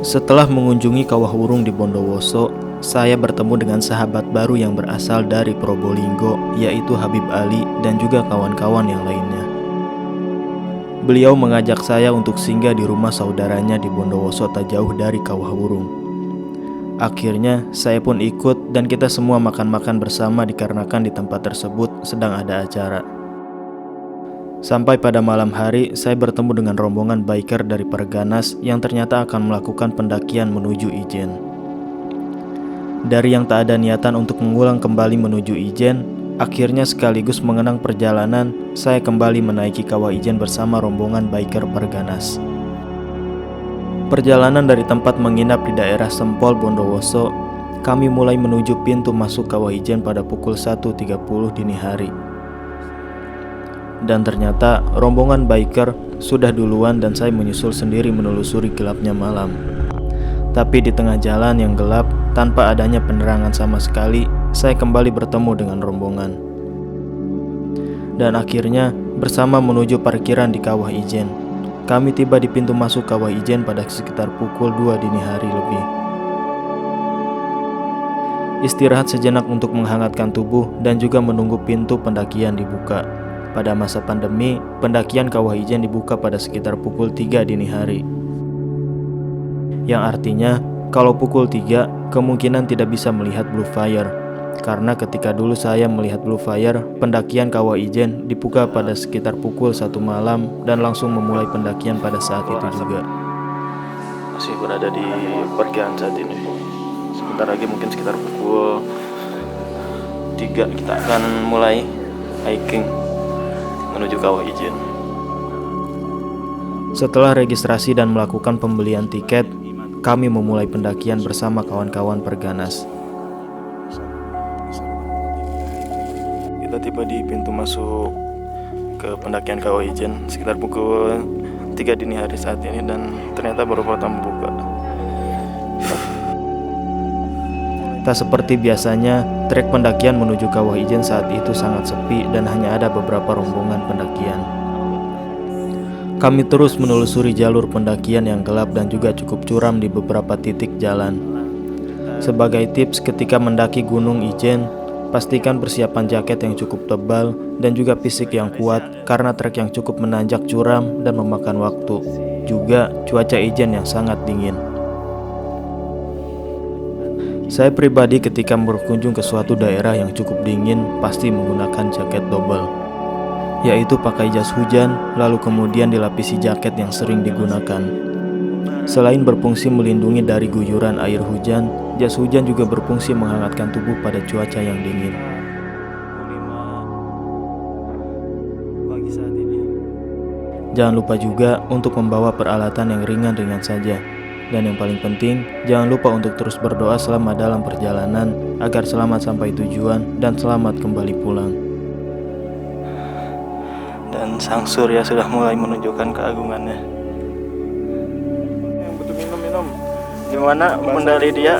Setelah mengunjungi Kawah Wurung di Bondowoso, saya bertemu dengan sahabat baru yang berasal dari Probolinggo, yaitu Habib Ali dan juga kawan-kawan yang lainnya. Beliau mengajak saya untuk singgah di rumah saudaranya di Bondowoso tak jauh dari Kawah Wurung. Akhirnya, saya pun ikut dan kita semua makan-makan bersama dikarenakan di tempat tersebut sedang ada acara. Sampai pada malam hari, saya bertemu dengan rombongan biker dari Perganas yang ternyata akan melakukan pendakian menuju Ijen. Dari yang tak ada niatan untuk mengulang kembali menuju Ijen, akhirnya sekaligus mengenang perjalanan, saya kembali menaiki Kawah Ijen bersama rombongan biker Perganas. Perjalanan dari tempat menginap di daerah Sempol, Bondowoso, kami mulai menuju pintu masuk Kawah Ijen pada pukul 1.30 dini hari. Dan ternyata rombongan biker sudah duluan dan saya menyusul sendiri menelusuri gelapnya malam. Tapi di tengah jalan yang gelap, tanpa adanya penerangan sama sekali, saya kembali bertemu dengan rombongan. Dan akhirnya bersama menuju parkiran di Kawah Ijen. Kami tiba di pintu masuk Kawah Ijen pada sekitar pukul 2 dini hari lebih. Istirahat sejenak untuk menghangatkan tubuh dan juga menunggu pintu pendakian dibuka. Pada masa pandemi, pendakian Kawah Ijen dibuka pada sekitar pukul 3 dini hari. Yang artinya, kalau pukul 3, kemungkinan tidak bisa melihat Blue Fire. Karena ketika dulu saya melihat Blue Fire, pendakian Kawah Ijen dibuka pada sekitar pukul 1 malam dan langsung memulai pendakian pada saat itu juga. Masih berada di pergian saat ini. Sebentar lagi mungkin sekitar pukul 3 kita akan mulai hiking menuju Kawah Ijen. Setelah registrasi dan melakukan pembelian tiket, kami memulai pendakian bersama kawan-kawan Perganas. Kita tiba di pintu masuk ke pendakian Kawah Ijen sekitar pukul 3 dini hari saat ini dan ternyata baru pertama buka. Tak seperti biasanya, trek pendakian menuju Kawah Ijen saat itu sangat sepi dan hanya ada beberapa rombongan pendakian. Kami terus menelusuri jalur pendakian yang gelap dan juga cukup curam di beberapa titik jalan. Sebagai tips ketika mendaki Gunung Ijen, pastikan persiapan jaket yang cukup tebal dan juga fisik yang kuat karena trek yang cukup menanjak curam dan memakan waktu. Juga cuaca Ijen yang sangat dingin. Saya pribadi ketika berkunjung ke suatu daerah yang cukup dingin pasti menggunakan jaket double, yaitu pakai jas hujan lalu kemudian dilapisi jaket yang sering digunakan. Selain berfungsi melindungi dari guyuran air hujan, jas hujan juga berfungsi menghangatkan tubuh pada cuaca yang dingin. Jangan lupa juga untuk membawa peralatan yang ringan-ringan saja. Dan yang paling penting, jangan lupa untuk terus berdoa selama dalam perjalanan agar selamat sampai tujuan dan selamat kembali pulang. Dan sang surya sudah mulai menunjukkan keagungannya. Yang butuh minum. Gimana medali dia?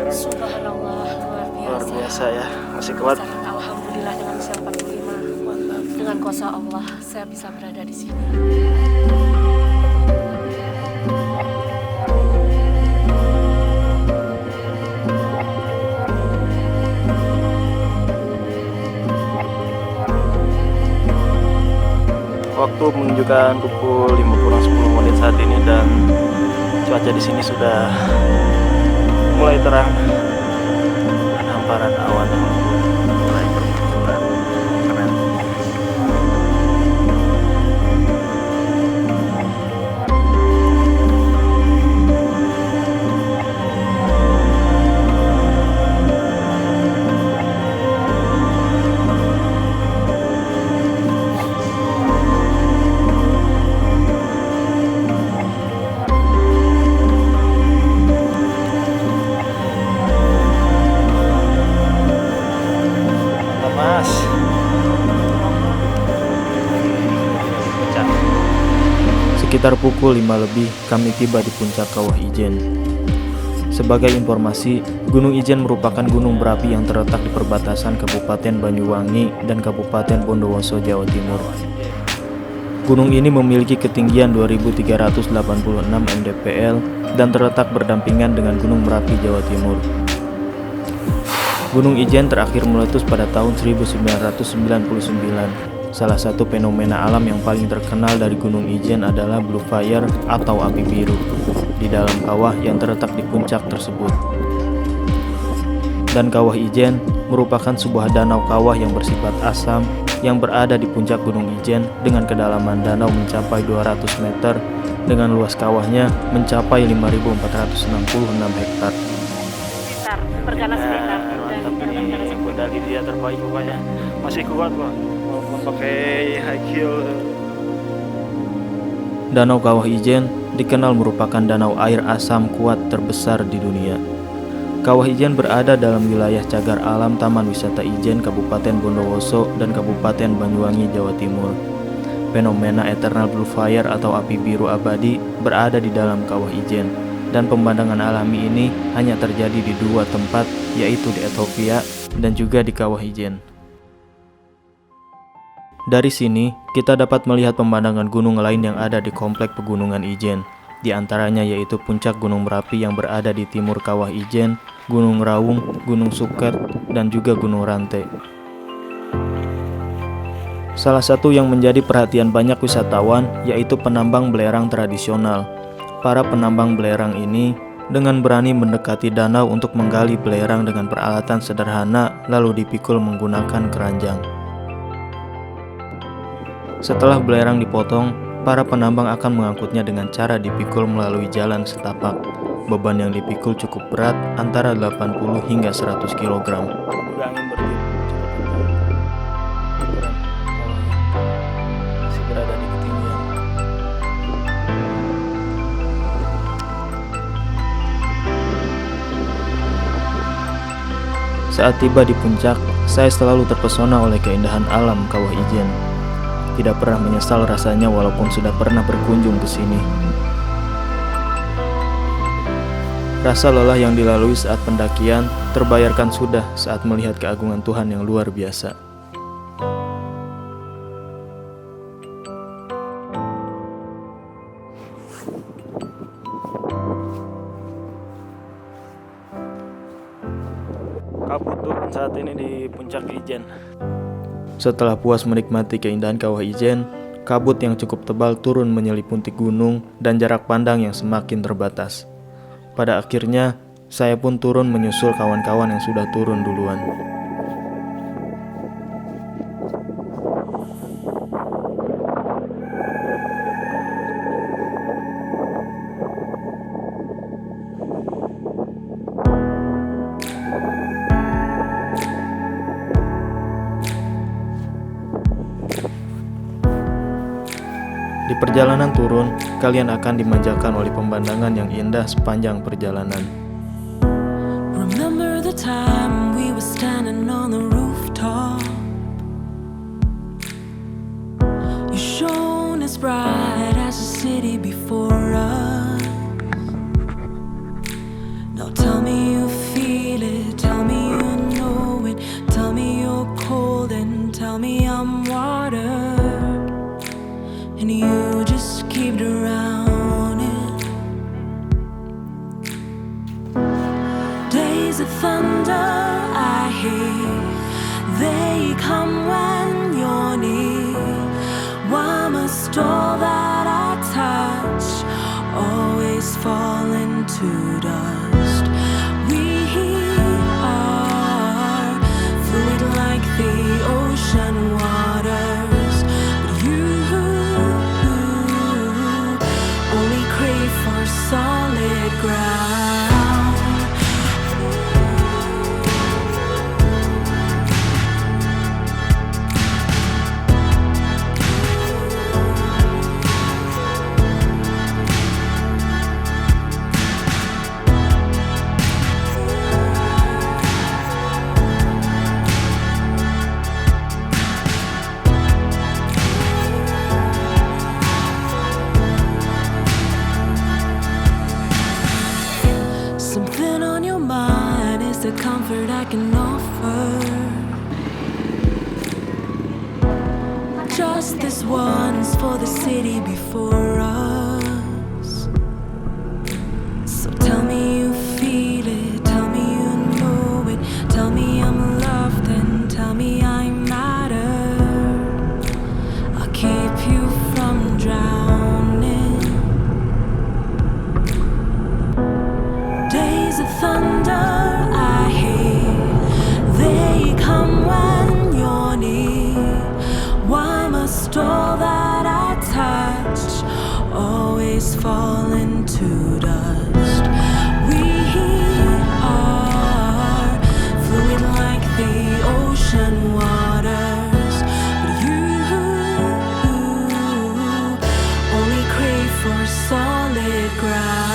Subhanallah, Luar biasa ya, masih kuat. Alhamdulillah dengan usia 45. Dengan kuasa Allah, saya bisa berada di sini. Waktu menunjukkan pukul 5:10 saat ini dan cuaca di sini sudah mulai terang dan hamparan awan yang mulai bermunculan. Keren. Mas. Sekitar pukul 5 lebih, kami tiba di puncak Kawah Ijen. Sebagai informasi, Gunung Ijen merupakan gunung berapi yang terletak di perbatasan Kabupaten Banyuwangi dan Kabupaten Bondowoso, Jawa Timur. Gunung ini memiliki ketinggian 2386 mdpl dan terletak berdampingan dengan Gunung Merapi, Jawa Timur. Gunung Ijen terakhir meletus pada tahun 1999. Salah satu fenomena alam yang paling terkenal dari Gunung Ijen adalah Blue Fire atau api biru di dalam kawah yang terletak di puncak tersebut. Dan Kawah Ijen merupakan sebuah danau kawah yang bersifat asam yang berada di puncak Gunung Ijen dengan kedalaman danau mencapai 200 meter dengan luas kawahnya mencapai 5.466 hektar. Sekitar, berganas sekitar. Mantap ini Bunda Lydia terbaik pokoknya. Masih kuat Bang, walaupun pakai high heel. Danau Kawah Ijen dikenal merupakan danau air asam kuat terbesar di dunia. Kawah Ijen berada dalam wilayah cagar alam Taman Wisata Ijen, Kabupaten Bondowoso dan Kabupaten Banyuwangi, Jawa Timur. Fenomena Eternal Blue Fire atau api biru abadi berada di dalam Kawah Ijen, dan pemandangan alami ini hanya terjadi di dua tempat, yaitu di Ethiopia dan juga di Kawah Ijen. Dari sini, kita dapat melihat pemandangan gunung lain yang ada di komplek pegunungan Ijen. Di antaranya yaitu puncak Gunung Merapi yang berada di timur Kawah Ijen, Gunung Raung, Gunung Suket, dan juga Gunung Rante. Salah satu yang menjadi perhatian banyak wisatawan yaitu penambang belerang tradisional. Para penambang belerang ini dengan berani mendekati danau untuk menggali belerang dengan peralatan sederhana lalu dipikul menggunakan keranjang. Setelah belerang dipotong, para penambang akan mengangkutnya dengan cara dipikul melalui jalan setapak. Beban yang dipikul cukup berat, antara 80 hingga 100 kg. Juga angin bertiup cukup kencang. Ukuran kawahnya masih berada di ketinggian. Saat tiba di puncak, saya selalu terpesona oleh keindahan alam Kawah Ijen. Tidak pernah menyesal rasanya walaupun sudah pernah berkunjung ke sini. Rasa lelah yang dilalui saat pendakian terbayarkan sudah saat melihat keagungan Tuhan yang luar biasa. Kabut turun saat ini di puncak Ijen. Setelah puas menikmati keindahan Kawah Ijen, kabut yang cukup tebal turun menyelimuti gunung dan jarak pandang yang semakin terbatas. Pada akhirnya, saya pun turun menyusul kawan-kawan yang sudah turun duluan. Di perjalanan turun, kalian akan dimanjakan oleh pemandangan yang indah sepanjang perjalanan. Remember the time we were standing on the rooftop? You shone as bright as the city before us. Now tell me you feel it, tell me you know it, tell me you're cold and tell me I'm water. And you just keep drowning. Days of thunder I hear, they come when you're near. Why must all that I touch always fall into dust? We are fluid like the ocean waters, but you only crave for solid ground. Something on your mind is the comfort I can offer. Just guess this one's for the city before us. So tell me you feel it, tell me you know it, tell me I'm loved and tell me I matter. I'll keep you from drowning. Days of thunder I hate, they come when you're near. Why must all that I touch always fall into dust? We are fluid like the ocean waters, but you only crave for solid ground.